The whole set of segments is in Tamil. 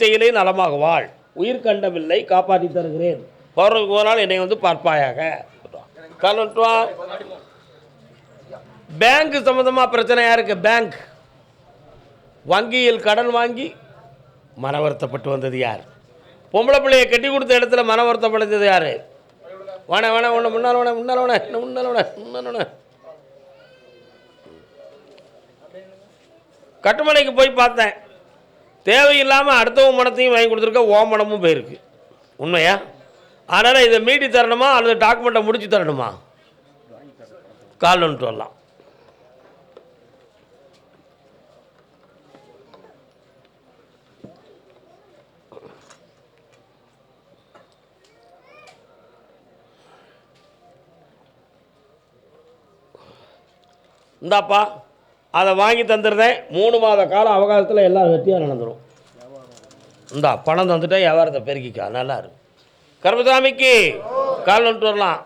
செயலே நலமாக வாழ், உயிர் கண்டமில்லை காப்பாற்றி தருகிறேன், போறதுக்கு போனால் என்னை வந்து பார்ப்பாயாக. பேங்க் சம்பந்தமாக பிரச்சனையா இருக்கு. பேங்க் வங்கியில் கடன் வாங்கி மன வருத்தப்பட்டு வந்தது யார்? பொம்பளை பிள்ளையை கட்டி கொடுத்த இடத்துல மன வருத்தப்படுத்தது யார்? வேணா வேணா ஒன்று முன்னால் வேணா முன்னால் வேணா முன்னால் வேணா முன்னால் வேணா. கட்டுமனைக்கு போய் பார்த்தேன், தேவையில்லாமல் அடுத்தவங்க மனத்தையும் வாங்கி கொடுத்துருக்க, ஓ மனமும் போயிருக்கு. உண்மையா? அதனால் இதை மீட்டி தரணுமா அல்லது டாக்குமெண்ட்டை முடிச்சு தரணுமா? கால் வந்துட்டு வரலாம். இந்தாப்பா, அதை வாங்கி தந்துடுறேன். 3 மாத கால அவகாசத்தில் எல்லாம் வெற்றியாக நடந்துடும். இந்தா பணம் தந்துட்டேன், வியாபாரத்தை பெருக்கிக்கா, நல்லா இருக்கு. கருப்பசாமிக்கு கால் வந்துட்டு வரலாம்.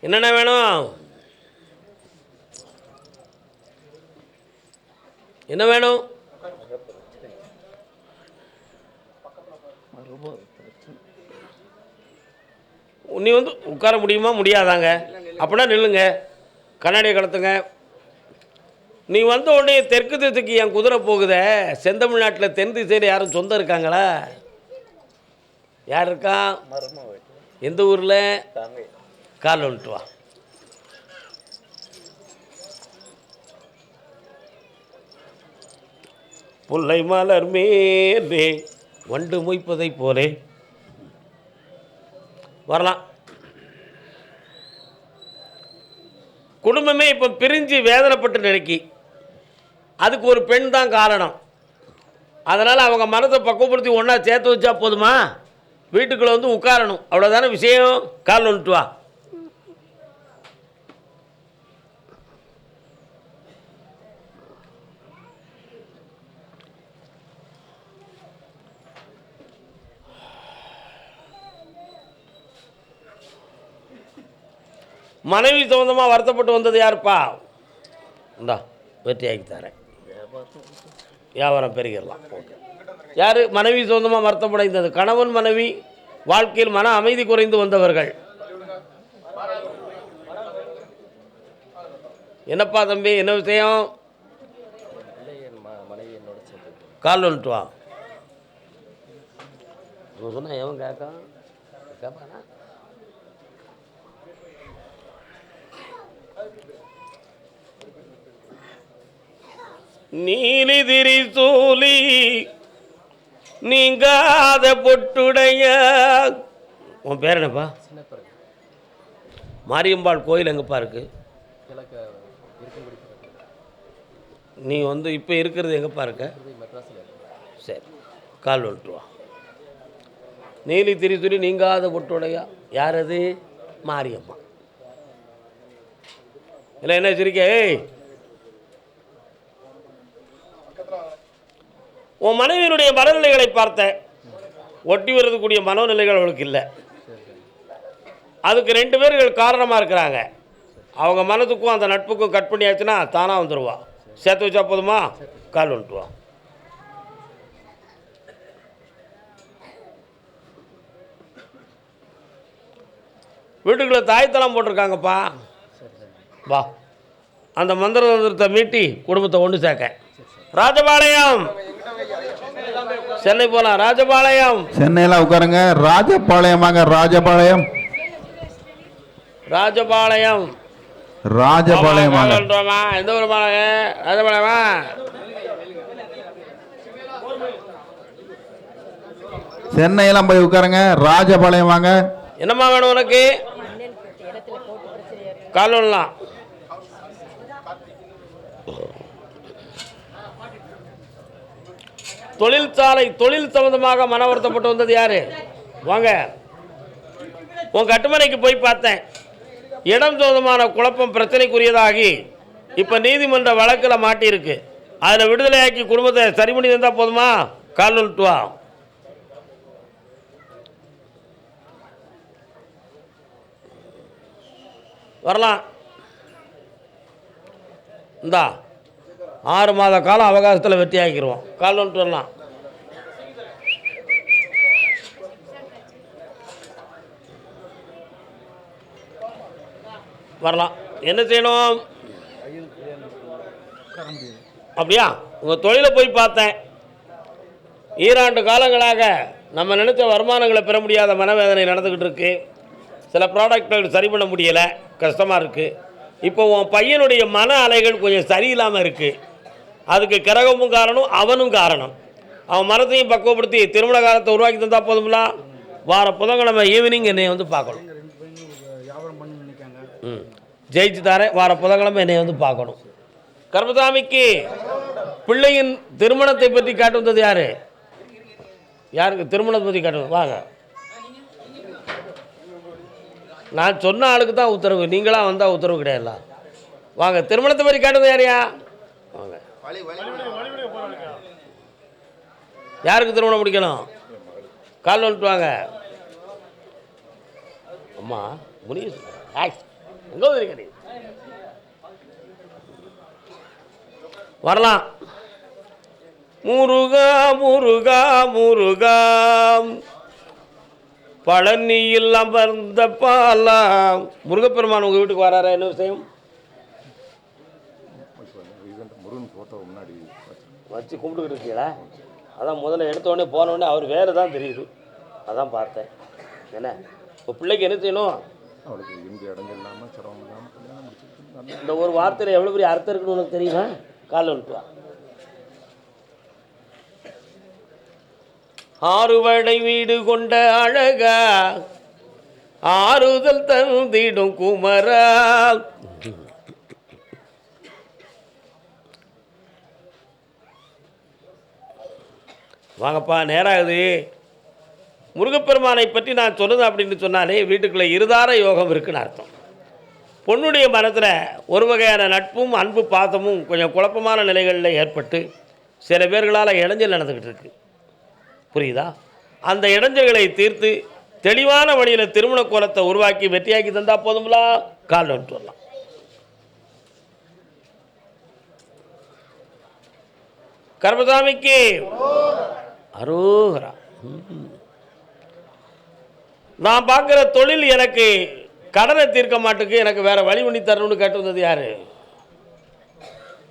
என்னென்ன வேணும்? என்ன வேணும்? நீ வந்து உட்கார முடியுமா முடியாதாங்க? அப்படின்னா நில்லுங்க, கண்ணாடியை கலத்துங்க. நீ வந்த உடனே தெற்கு திசைக்கு என் குதிரை போகுத. செந்தமிழ்நாட்டில் தென் திசையில் யாரும் சொந்தம் இருக்காங்களா? யார் இருக்கா? எந்த ஊரில்? கால் வந்துட்டு வா. புல்லை மலர் மேலே வண்டு மொய்ப்பதை போலே வரலாம். குடும்பமே இப்போ பிரிஞ்சு வேதனைப்பட்டு நினைக்கி, அதுக்கு ஒரு பெண் தான் காரணம். அதனால் அவங்க மனத்தை பக்குவப்படுத்தி ஒன்றா சேர்த்து வச்சா போதுமா? வீட்டுக்குள்ளே வந்து உட்காரணும், அவ்வளோதானே விஷயம். கால் வந்துட்டு வா. மனைவி சம்பந்தமாக வருத்தப்பட்டு வந்தது யாருப்பா? இந்தா வெற்றியாக்கி தரேன், வியாபாரம் பெருகிடலாம். யார் மனைவி சம்பந்தமாக வருத்தப்படைந்தது? கணவன் மனைவி வாழ்க்கையில் மன அமைதி குறைந்து வந்தவர்கள். என்னப்பா தம்பி, என்ன விஷயம்? கால் வந்துட்டு வா. சொன்னா எவன் கேட்பானா? நீலி திரிசூலி நீங்காத பொட்டுடைய. உன் பேர் என்னப்பா? மாரியம்பாள் கோயில் எங்கப்பா இருக்கு? நீ வந்து இப்போ இருக்கிறது எங்கப்பா இருக்க? சரி, கால் வந்துட்டு வா. நீலி திரிசூலி நீங்காத பொட்டுடையா, யார் அது? மாரியம்மா. இல்லை என்ன சிரிக்க? உன் மனைவியினுடைய மனநிலைகளை பார்த்தேன், ஒட்டி வரதுக்கூடிய மனநிலைகள் அவளுக்கு இல்லை. அதுக்கு 2 பேர்கள் காரணமாக இருக்கிறாங்க. அவங்க மனதுக்கும் அந்த நட்புக்கும் கட் பண்ணியாச்சுன்னா தானாக வந்துடுவா. சேர்த்து வச்சா போதுமா? கால் வந்துட்டுவா. வீட்டுக்குள்ளே தாய்த்தலம் போட்டிருக்காங்கப்பா. வா, அந்த மந்திரத்தை மீட்டி குடும்பத்தை ஒன்று சேர்க்க. ராஜபாளையம் சென்னை போலாம். ராஜபாளையம் சென்னையில உட்காருங்க. ராஜபாளையமாங்க. ராஜபாளையம் ராஜபாளையம் ராஜபாளையமாங்க. எந்த ஊர்? ராஜபாளையமா? சென்னையெல்லாம் போய் உட்காருங்க. ராஜபாளையமாங்க. என்னம்மா வேணும் உனக்கு? கால் வரலாம். தொழில் சம்பந்தமாக மன வருத்தப்பட்டு வந்தது யாரு? வாங்க. உன் கட்டுமனைக்கு போய் பார்த்தேன், இடம் சம்பந்தமான குழப்பம் பிரச்சனைக்குரியதாகி இப்போ நீதிமன்ற வழக்கில் மாட்டியிருக்கு. அதில் விடுதலையாக்கி குடும்பத்தை சரி பண்ணி தந்தால் போதுமா? கால் நோட்டு வா. வரலாம். இந்தா 6 மாத காலம் அவகாசத்தில் வெற்றி ஆக்கிடுவோம். கால் நோட்டு வரலாம். வரலாம். என்ன செய்யணும்? அப்படியா? உங்கள் தொழிலை போய் பார்த்தேன். ஈராண்டு காலங்களாக நம்ம நினைச்ச வருமானங்களை பெற முடியாத மனவேதனை நடந்துக்கிட்டு இருக்கு. சில ப்ராடக்ட்கள் சரி பண்ண முடியலை, கஷ்டமாக இருக்குது. இப்போ உன் பையனுடைய மன அலைகள் கொஞ்சம் சரியில்லாமல் இருக்குது. அதுக்கு கிரகமும் காரணம், அவனும் காரணம். அவன் மனத்தையும் பக்குவப்படுத்தி திருமண காலத்தை உருவாக்கி தந்தால் போதும்ல. வார புதன்கிழமை ஈவினிங் என்னை வந்து பார்க்கணும். ஜெயிச்சு தாரேன். வார புதன்கிழமை என்னை வந்து பார்க்கணும். கர்மசாமிக்கு பிள்ளையின் திருமணத்தை பற்றி காட்டு வந்தது யாரு? யாருக்கு திருமணத்தை பற்றி காட்டு? வாங்க. நான் சொன்ன ஆளுக்கு தான் உத்தரவு, நீங்களாம் வந்தால் உத்தரவு கிடையாது. வாங்க. திருமணத்தை பற்றி காட்டுவது யாரையா? வாங்க. யாருக்கு திருமணம் முடிக்கணும்? கால் வந்துட்டு வாங்க. அம்மா முடிய எங்கே இருக்கிறீங்க? வரலாம். முருகா முருகா முருகா பழனியில் அமர்ந்த பாலா. முருகப்பெருமான் உங்கள் வீட்டுக்கு வராரா? என்ன விஷயம்? வச்சு கும்பிட்டுக்கிட்டு இருக்கீங்களா? அதான் முதல்ல எடுத்தோடனே போனோடனே அவர் வேறு தான் தெரியுது. அதான் பார்த்தேன். என்ன இப்போ பிள்ளைக்கு என்ன செய்யணும்? அவளுக்கு எங்கே இடம் இல்லாமல் சிரமம் இல்லாமல் இந்த ஒரு வார்த்தையில் எவ்வளோ பெரிய அர்த்தம் இருக்குன்னு உனக்கு தெரியுமா? காலைல வந்துட்டு வா. ஆறுவடை வீடு கொண்ட அழகா ஆறுதல் தந்திடும் குமரா. வாங்கப்பா, நேராகுது. முருகப்பெருமானை பற்றி நான் சொன்னது அப்படின்னு சொன்னாலே வீட்டுக்குள்ளே இருதார யோகம் இருக்குன்னு அர்த்தம். பொண்ணுடைய மனத்தில் ஒரு வகையான நட்பும் அன்பு பாசமும் கொஞ்சம் குழப்பமான நிலைகளில் ஏற்பட்டு சில பேர்களால் இடைஞ்சல் நடந்துக்கிட்டு இருக்கு. புரியுதா? அந்த இடைஞ்சல்களை தீர்த்து தெளிவான வழியில் திருமண கோலத்தை உருவாக்கி வெற்றியாக்கி தந்தால் போதும்லா. கால் வந்துட்டு வரலாம். கர்மசாமிக்கு அரோகரா. நான் பார்க்குற தொழில் எனக்கு கடனை தீர்க்க மாட்டுக்கு, எனக்கு வேறு வழி பண்ணி தரணும்னு கேட்டு வந்தது யார்?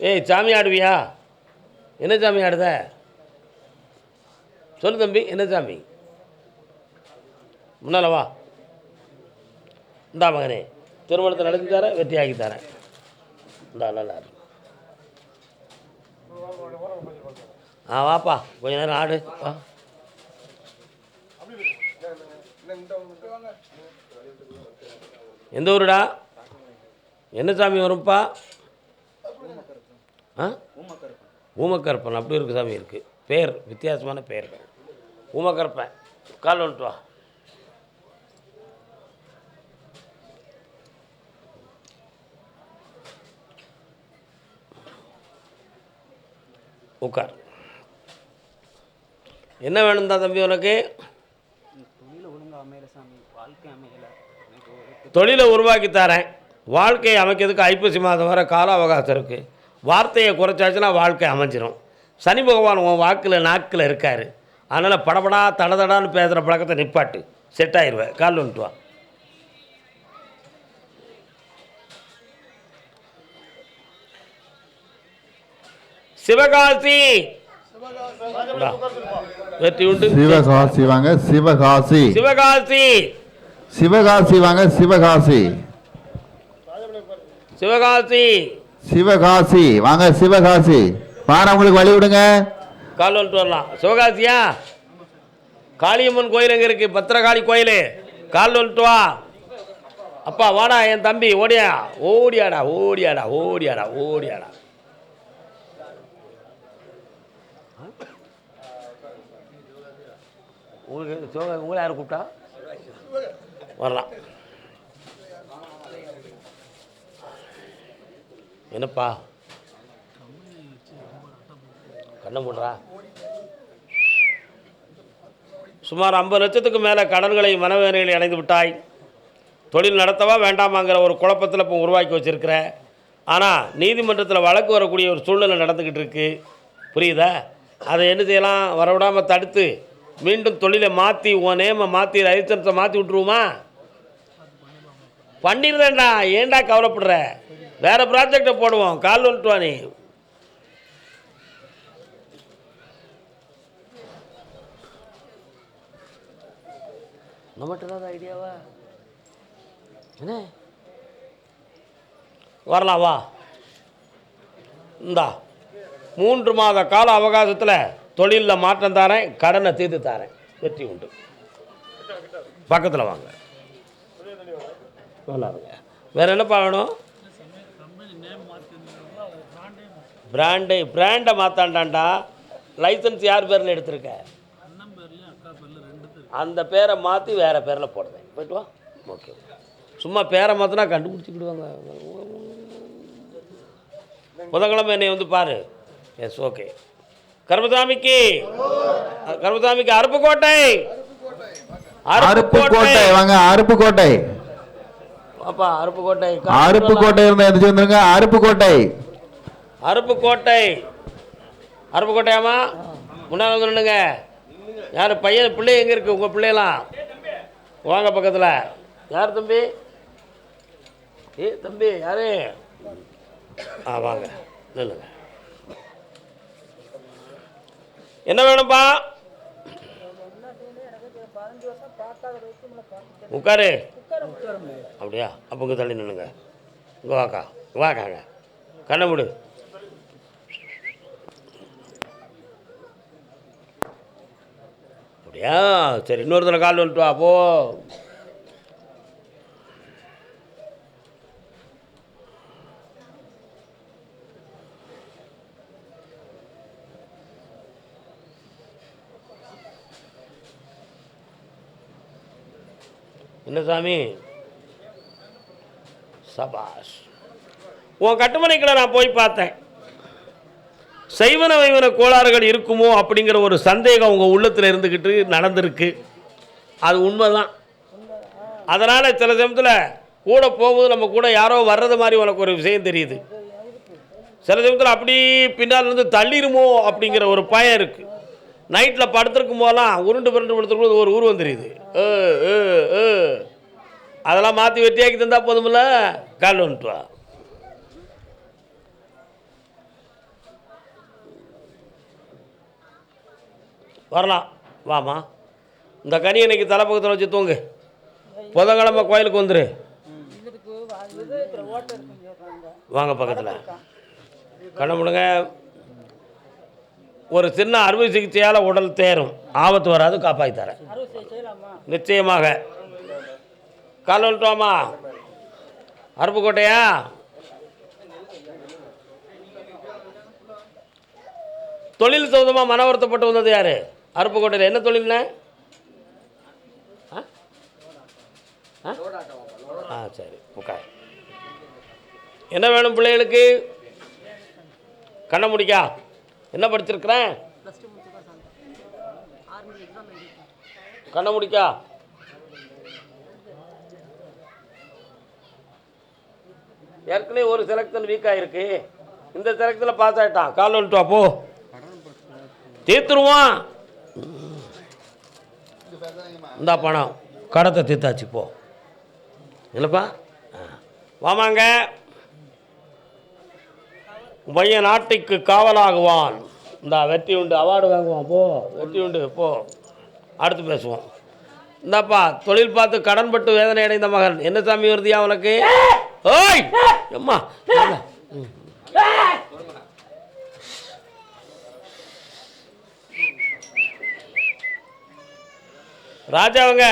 ஏய், சாமி ஆடுவியா? என்ன சாமி ஆடுத? சொல்லு தம்பி, என்ன சாமி? முன்னால் வா. இந்தா மகனே, திருமணத்தை நடத்தி தரேன், வெற்றியாக்கி தரேன். இந்தா நல்லா இருக்கு. வாப்பா, கொஞ்ச நேரம் ஆடு. வா. எந்த ஊருடா? என்ன சாமி வரும்ப்பா? ஊமக்கருப்பன். அப்படி இருக்கு சாமி இருக்குது. பேர் வித்தியாசமான பேர். ஊமக்கருப்பன். கால் வந்துட்டு வா. உட்கார். என்ன வேணும் தான் தம்பி உனக்கு? தொழிலை உருவாக்கி தரேன். வாழ்க்கையை அமைக்கிறதுக்கு ஐப்பசி மாதம் வர கால அவகாசம் இருக்குது. வார்த்தையை குறைச்சாச்சுன்னா வாழ்க்கை அமைஞ்சிரும். சனி பகவான் உன் வாக்கில் நாக்கில் இருக்கார். அதனால் படபடா தடதடான்னு பேசுகிற பழக்கத்தை நிப்பாட்டு. செட் ஆயிடுவேன். கால் வந்துட்டு வா. சிவகாசி வெற்றி உண்டு. சிவகாசி வாங்க. சிவகாசி. சிவகாசி. சிவகாசி வாங்க. சிவகாசி. சிவகாசி. சிவகாசி வாங்க. சிவகாசி வார உங்களுக்கு வழி விடுங்க. கால் வந்துட்டு வரலாம். சிவகாசியா? காளியம்மன் கோயில் எங்கே இருக்குது? பத்திரகாளி கோயில். கால் வந்துட்டு வா. அப்பா வாடா என் தம்பி. ஓடியா ஓடியாடா ஓடியாடா ஓடியாடா ஓடியாடா. உங்களுக்கு உங்களை யார் கூப்பிட்டா? வரலாம். என்னப்பா கண்ணை மூடுறா. சுமார் 50 லட்சத்துக்கு மேலே கடன்களை மனவேதனைகளை அடைந்து விட்டாய். தொழில் நடத்தவா வேண்டாமாங்கிற ஒரு குழப்பத்தில் இப்போ உருவாக்கி வச்சுருக்கிற. ஆனால் நீதிமன்றத்தில் வழக்கு வரக்கூடிய ஒரு சூழ்நிலை நடந்துக்கிட்டு இருக்கு. புரியுதா? அதை என்ன செய்யலாம்? வரவிடாமல் தடுத்து மீண்டும் தொழிலை மாற்றி உன் நேமை மாற்றி லைசன்ஸை மாற்றி விட்ருவோமா? பண்ணிடுறேன்டா, ஏன்டா கவலைப்படுற? வேறு ப்ராஜெக்டை போடுவோம். கால் வந்துட்டு வா நீ. நம்மகிட்ட ஏதாவது ஐடியாவா என்ன? வரலாம் வா. இந்தா 3 மாத கால அவகாசத்தில் தொழிலில் மாற்றம் தாரேன், கடனை தீர்த்து தாரேன், வெற்றி உண்டு. பக்கத்தில் வாங்க. நல்லாருங்க. வேறு என்னப்பா வேணும்? பிராண்டை மாற்றாண்டாண்டா. லைசன்ஸ் யார் பேரில் எடுத்திருக்க? அந்த பேரை மாற்றி வேறு பேரில் போடுவேன். போய்ட்டு வா. ஓகே. சும்மா பேரை மாற்றினா கண்டுபிடிச்சிக்கிடுவாங்க. புதன்கிழமை என்னை வந்து பாரு. Yes okay. கருப்பசாமிக்கு அருப்புக்கோட்டை. அருப்புக்கோட்டை வாங்க. அருப்புக்கோட்டை அப்பா அருப்புக்கோட்டை. அருப்புக்கோட்டை இருந்தா எதிர்த்து வந்துருங்க. அருப்புக்கோட்டையாமா முன்னாடி வந்துடுங்க. யார் பையன் பிள்ளை எங்கே இருக்குது? உங்கள் பிள்ளைலாம் வாங்க பக்கத்தில். யார் தம்பி? தம்பி யாரு? வாங்க நில்லுங்க. என்ன வேணும்ப்பா? உட்காரு. அப்படியா? அப்போ இங்கே தள்ளி நின்னுங்க. இங்கே வாக்காங்க. கண்ணை மூடு. அப்படியா? சரி, இன்னொரு தடவை கால் வந்துட்டு வா. போ. என்ன சாமி? சபாஷ். உன் கட்டுமனைக்குள்ள நான் போய் பார்த்தேன். செய்வன வைவன கோளாறுகள் இருக்குமோ அப்படிங்கிற ஒரு சந்தேகம் உங்கள் உள்ளத்தில் இருந்துக்கிட்டு நடந்திருக்கு. அது உண்மைதான். அதனால் சில சமயத்தில் கூட போகும்போது நம்ம கூட யாரோ வர்றது மாதிரி உனக்கு ஒரு விஷயம் தெரியுது. சில சமயத்தில் அப்படி பின்னால் இருந்து தள்ளிடுமோ அப்படிங்கிற ஒரு பயம் இருக்குது. நைட்டில் படுத்துருக்கும் போதெல்லாம் உருண்டு படுத்துருக்கும் போது ஒரு உருவம் தெரியுது. அதெல்லாம் மாற்றி வெட்டியாக்கி தந்தால் போதுமில்ல. கால் வந்துட்டு வா. வரலாம் வாமா. இந்த கனி இன்னைக்கு தலைப்பக்கத்தில் வச்சு தூங்கு. புதன்கிழமை கோயிலுக்கு வந்துரு. வாங்க பக்கத்தில். கண்ண முடுங்க. ஒரு சின்ன அறுவை சிகிச்சையால் உடல் தேரும். ஆபத்து வராது. காப்பாற்றி தரேன் நிச்சயமாக. கால் வந்துட்டோமா? அருப்புக்கோட்டையா? தொழில் சம்பந்தமாக மன வருத்தப்பட்டு வந்தது யார்? அருப்புக்கோட்டையில் என்ன தொழில்ண்ணே? சரி உட்கார். என்ன வேணும் பிள்ளைகளுக்கு? கண்ண முடிக்கா. என்ன படிச்சிருக்கிறேன்? கண்ண முடிக்கா. ஏற்கனவே ஒரு செலக்ஷன் வீக்காக இருக்கு. இந்த செலக்ஷனில் பாஸ் ஆகிட்டான். கால் வந்துட்டு வா. போ. தீர்த்துருவான். இந்த பணம் கடத்தை தீர்த்தாச்சு. போ. இல்லைப்பா? வாமாங்க. பையன் நாட்டுக்கு காவலாகுவான். இந்த வெற்றி உண்டு. அவார்டு வாங்குவான். போ. வெற்றி உண்டு. போ. அடுத்து பேசுவோம். இந்தாப்பா தொழில் பார்த்து கடன்பட்டு வேதனை அடைந்த மகன். என்ன சாமி வருதியா உனக்கு? ஓய் அம்மா ராஜாவுங்க.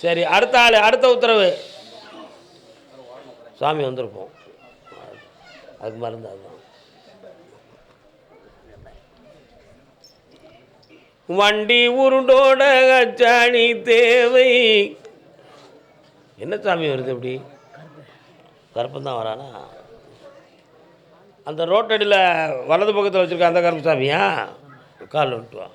சரி, அடுத்த ஆள். அடுத்த உத்தரவு. சாமி வந்திருப்போம். அதுக்கு மருந்து அதுதான். வண்டி உருண்டோட அச்சாணி தேவை. என்ன சாமி வருது அப்படி? கருப்பன் தான் வரானா? அந்த ரோட்டடியில் வலது பக்கத்தில் வச்சுருக்க அந்த கருப்பசாமியா? காலில் விட்டு வா.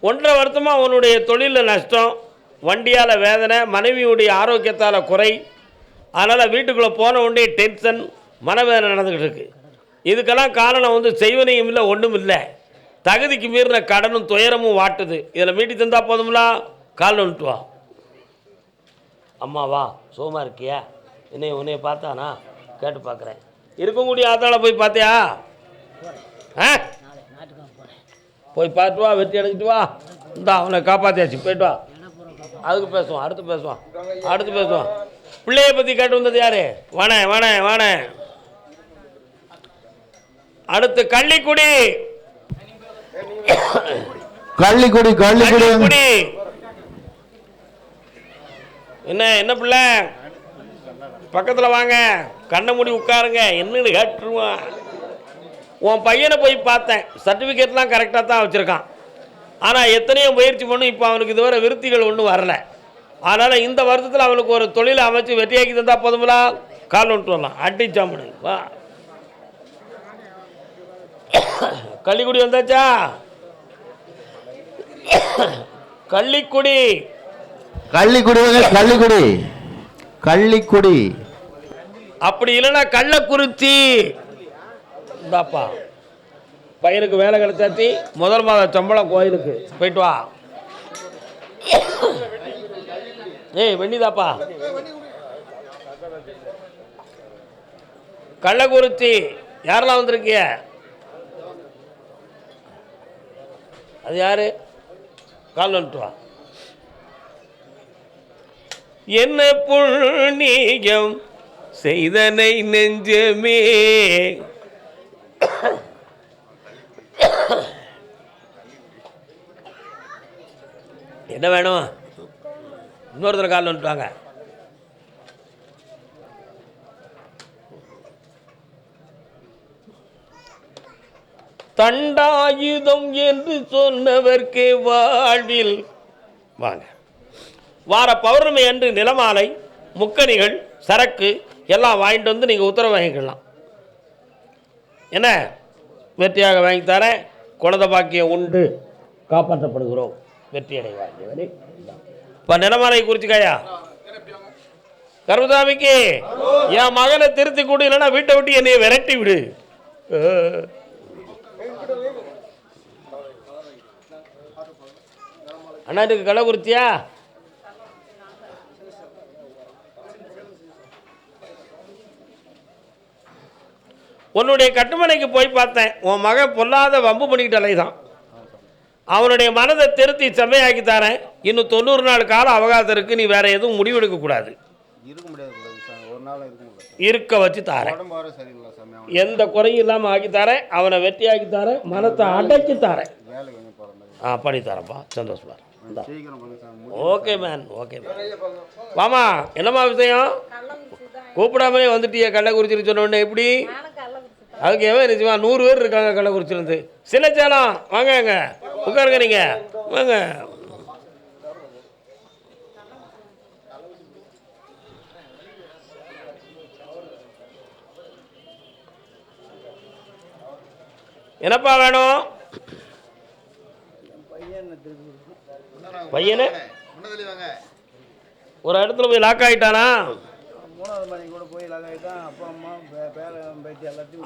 ஒன்றரை வருத்தமாக உன்னுடைய தொழிலில் நஷ்டம், வண்டியால் வேதனை, மனைவியுடைய ஆரோக்கியத்தால் குறை, அதனால் வீட்டுக்குள்ளே போன உடனே டென்ஷன், மனவேதனை நடந்துக்கிட்டு இருக்கு. இதுக்கெல்லாம் காரணம் வந்து செய்வனையும் இல்லை, ஒன்றும் இல்லை, தகுதிக்கு மீறின கடனும் துயரமும் வாட்டுது. இதில் மீட்டி தந்தால் போதும்லா? காலில் வந்துட்டு வா. அம்மாவா சுகமாக இருக்கியா? உன்னைய பார்த்தானா? கேட்டு பார்க்குறேன். இருக்கக்கூடிய ஆத்தால போய் பார்த்தியா? ஆ, போய் பார்த்து வா, வெற்றி அடைஞ்சிட்டு வா. இந்தா அவனை காப்பாற்றியாச்சு, போயிட்டு வா. அதுக்கு பேசுவான், அடுத்து பேசுவான். பிள்ளைய பற்றி கேட்டு வந்தது யாரு? வாணே. அடுத்து கள்ளிக்குடி. என்ன பிள்ளை? பக்கத்தில் வாங்க, கண்ணை மூடி உட்காருங்க. என்னன்னு கேட்டுருவான். உன் பையனை போய் பார்த்தேன், சர்டிஃபிகேட்லாம் கரெக்டாக தான் வச்சுருக்கான். ஆனால் எத்தனையோ முயற்சி பண்ணும், இப்போ அவனுக்கு இதுவரை விருத்திகள் ஒன்றும் வரல. அதனால் இந்த வருஷத்தில் அவனுக்கு ஒரு தொழிலை அமைச்சு வெற்றியாக்கி தந்தால் போதுங்களா? கால் வந்துட்டு வரலாம். அடிச்சாமனு வா. கள்ளிக்குடி வந்தாச்சா? கள்ளிக்குடி அப்படி இல்லைன்னா கள்ளக்குறிச்சி. இந்தாப்பா பையனுக்கு வேலை கிடைச்சாச்சு, முதல் மாத சம்பளம் கோயிலுக்கு. போயிட்டு வா. வெண்ணிதாப்பா. கள்ளக்குறிச்சி யாரெல்லாம் வந்திருக்கிய? அது யாரு? கால் வந்துட்டு வா. என்ன புண்ணியம் செய்தனை நெஞ்சமே, என்ன வேணும்? இன்னொருத்தர் காலில் வந்துட்டாங்க. தண்டாயுதம் என்று சொன்னவர்க்கு வாழ்வில் வாங்க. வார பௌர்ணமி அன்று நிலமாலை, முக்கணிகள், சரக்கு எல்லாம் வாங்கிட்டு வந்து நீங்கள் உத்தரவு வாங்கிக்கலாம். என்ன வெற்றியாக வாங்கி தரேன். குழந்தை பாக்கியம் உண்டு, காப்பாற்றப்படுகிறோம், வெற்றி அடைவாங்க. இப்போ நிலமாலை குறிச்சிக்காயா? கருமசாமிக்கு என் மகனை திருத்தி கொடு, இல்லைன்னா வீட்டை விட்டு என்னைய விரட்டி விடு. அண்ணா இதுக்கு கள்ளக்குறிச்சியா? உன்னுடைய கட்டுமனைக்கு போய் பார்த்தேன். உன் மகன் பொல்லாத வம்பு பண்ணிக்கிட்டு அலைதான். அவனுடைய மனதை திருத்தி செம்மையாக்கி தரேன். இன்னும் 90 நாள் கால அவகாசம் இருக்கு. நீ வேற எதுவும் முடிவெடுக்க கூடாது. இருக்க வச்சு தாரேன். எந்த குறையும் இல்லாமல் ஆக்கி தரேன். அவனை வெட்டி ஆக்கி தரேன். மனத்தை அடக்கி தரேன். பண்ணி தரேன்ப்பா, சந்தோஷமா. Okay man, okay man. வாமா, என்னம்மா விஷயம்? கூப்பிடாமலே வந்துட்டிய கள்ளக்குறிச்சின்னு சொன்ன உடனே எப்படி? அதுக்கு எவன் நிச்சயமா 100 பேர் இருக்காங்க கள்ளக்குறிச்சிலேருந்து. சிலச்சேலம் வாங்க, உட்காருங்க, நீங்க வாங்க. என்னப்பா வேணும்? பையனே ஒரு இடத்துல போய் லாக் ஆகிட்டானா?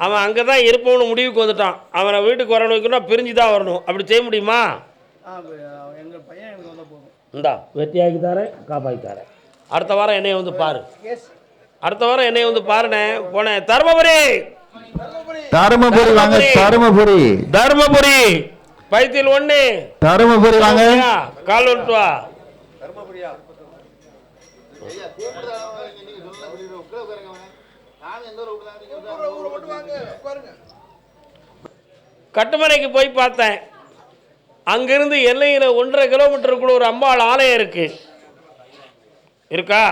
அவன் அங்கே தான் இருப்பவனு முடிவுக்கு வந்துட்டான். அவனை வீட்டுக்கு வரணும் வைக்கணும்னா பிரிஞ்சு தான் வரணும். அப்படி செய்ய முடியுமா? இந்தா வெற்றியாக்கி தரேன், காப்பாக்கி தரேன். அடுத்த வாரம் என்னைய வந்து பாரு. பாருண்ணே. போனேன். தருமபுரி பைத்தியில் 1 தருமபுரி வாங்க. கால் வந்துட்டு வா. கட்டுமனைக்கு போய் பார்த்தேன். அங்கிருந்து எல்லையில் 1.5 கிலோமீட்டருக்குள்ள ஒரு அம்பாள் ஆலயம் இருக்கா.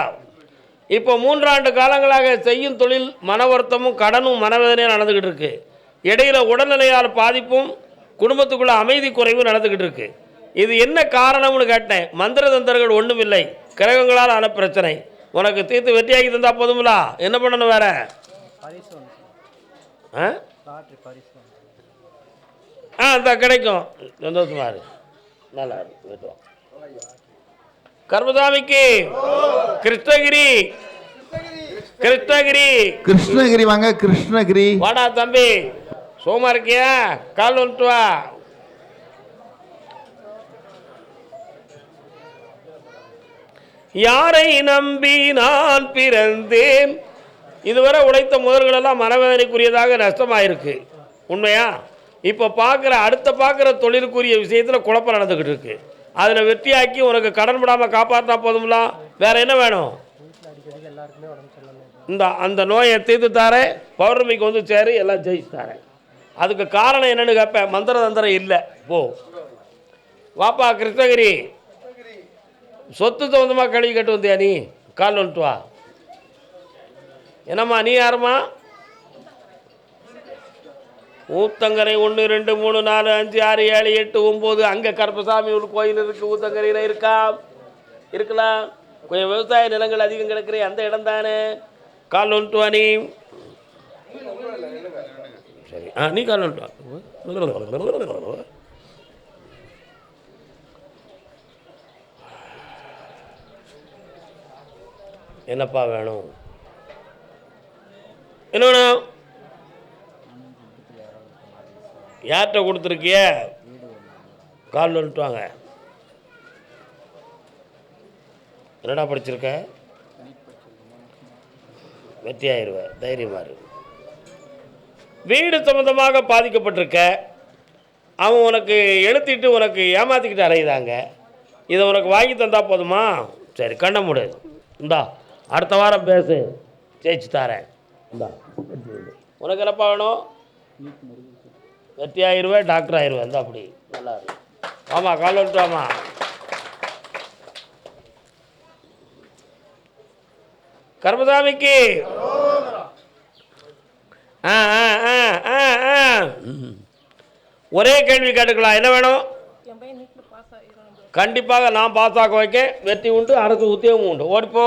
இப்போ 3 ஆண்டு காலங்களாக செய்யும் தொழில் மன வருத்தமும் கடனும் மனவேதனையும் நடந்துக்கிட்டு இருக்கு. இடையில உடல்நிலையால் பாதிப்பும் குடும்பத்துக்குள்ள அமைதி குறைவு நடந்துக்கிட்டு இருக்கு. இது என்ன காரணம்னு கேட்டேன். மந்திர தந்திரங்கள் ஒன்றும் இல்லை, கிரகங்களால் ஆன பிரச்சனை. உனக்கு தீர்த்து வெற்றியாகி தந்தா போதுங்களா? என்ன பண்ணணும் வேற? அந்த கிடைக்கும். சந்தோஷமா இருக்கு, நல்லா இருக்கு. கர்மசாமிக்கு கிருஷ்ணகிரி, கிருஷ்ணகிரி, கிருஷ்ணகிரி வாங்க. கிருஷ்ணகிரி வாடா தம்பி, சோமா இருக்கியா? கால் வந்துட்டு வா. யாரை நம்பி நான் பிறந்தேன். இதுவரை உழைத்த முதல்களெல்லாம் மனவேதனைக்குரியதாக நஷ்டமாயிருக்கு. உண்மையா? இப்போ அடுத்த பார்க்குற தொழிலுக்குரிய விஷயத்தில் குழப்பம் நடந்துக்கிட்டு இருக்கு. அதில் வெற்றியாக்கி உனக்கு கடன் விடாமல் காப்பாற்றினா போதும்ல, வேற என்ன வேணும்? அந்த நோயை தீர்த்து தாரேன், பௌர்ணமிக்கு வந்து சேரு, எல்லாம் ஜெயிச்சு தாரேன். அதுக்கு காரணம் என்னன்னு கேட்பேன். மந்திர தந்திரம் இல்லை. போ வாப்பா கிருஷ்ணகிரி. சொத்து சம்பந்தமாக கழுவி கட்டு வந்தியா நீ? கால் வந்துட்டு வா. என்னம்மா நீ யாருமா? ஊத்தங்கரை 1 2 3 4 5 6 7 8 9. அங்கே கருப்பசாமி ஒரு கோயில் இருக்குது. ஊத்தங்கரையில் இருக்கலாம். கொஞ்சம் விவசாய நிலங்கள் அதிகம் கிடக்குற அந்த இடம் தானே. கால் வந்துட்டு வா நீ. சரி, நீ கால் வந்துட்டு வா. என்னப்பா வேணும்? என்ன வேணும்? யார்கிட்ட கொடுத்துருக்கிய? கால் வந்துட்டு வாங்க. என்னடா படிச்சிருக்க? வெற்றியாயிருவ, தைரியமாக இரு. வீடு சம்மந்தமாக பாதிக்கப்பட்டிருக்க. அவன் உனக்கு எழுத்திட்டு உனக்கு ஏமாற்றிக்கிட்டு அறையுதாங்க. இதை உனக்கு வாங்கி தந்தா போதுமா? சரி, கண்ண மூடு. இந்தா, அடுத்த வாரம் பேசு, ஜெயிச்சு தாரேன். இந்தா, உனக்கு என்னப்பா வேணும்? வெற்றி ஆயிடுவேன், டாக்டர் ஆயிடுவேன். இந்த அப்படி நல்லா இருக்கு. ஆமாம், கால் வந்துட்டு வாமா. கர்மசாமிக்கு ஒரே கேள்வி கேட்டுக்கலாம். என்ன வேணும்? கண்டிப்பாக நான் பாஸ் ஆக வைக்க வெற்றி உண்டு, அரசு உத்தியோகம் உண்டு. ஓடிப்போ.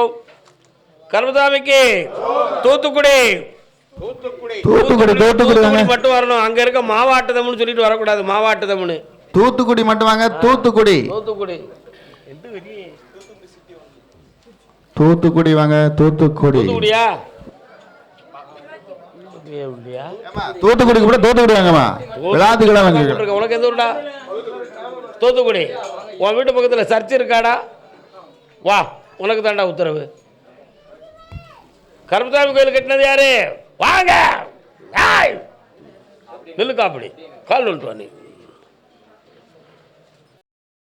கர்மசாமிக்கு தூத்துக்குடி, தூத்துக்குடி மட்டும் வரணும். அங்க இருக்க மாவாட்டுதம்னு சொல்லிட்டு வரக்கூடாது. மாவாட்டுதம்னு தூத்துக்குடி மட்டும் வாங்க. தூத்துக்குடி, தூத்துக்குடி, தூத்துக்குடி வாங்க. தூத்துக்குடி, தூத்துக்குடியா? தூத்துக்குடி கூட தூத்துக்குடி வாங்கம்மா. விளாத்துக்கெல்லாம் வாங்க. உனக்கு எந்த ஊருடா? தூத்துக்குடி. உன் வீட்டு பக்கத்தில் சர்ச் இருக்காடா? வா, உனக்கு தாண்டா உத்தரவு. கருப்பசாமி கோயில் கட்டினது யாரு? வாங்க. நில்லுக்கா அப்படி. கால் வந்துட்டு வா நீ.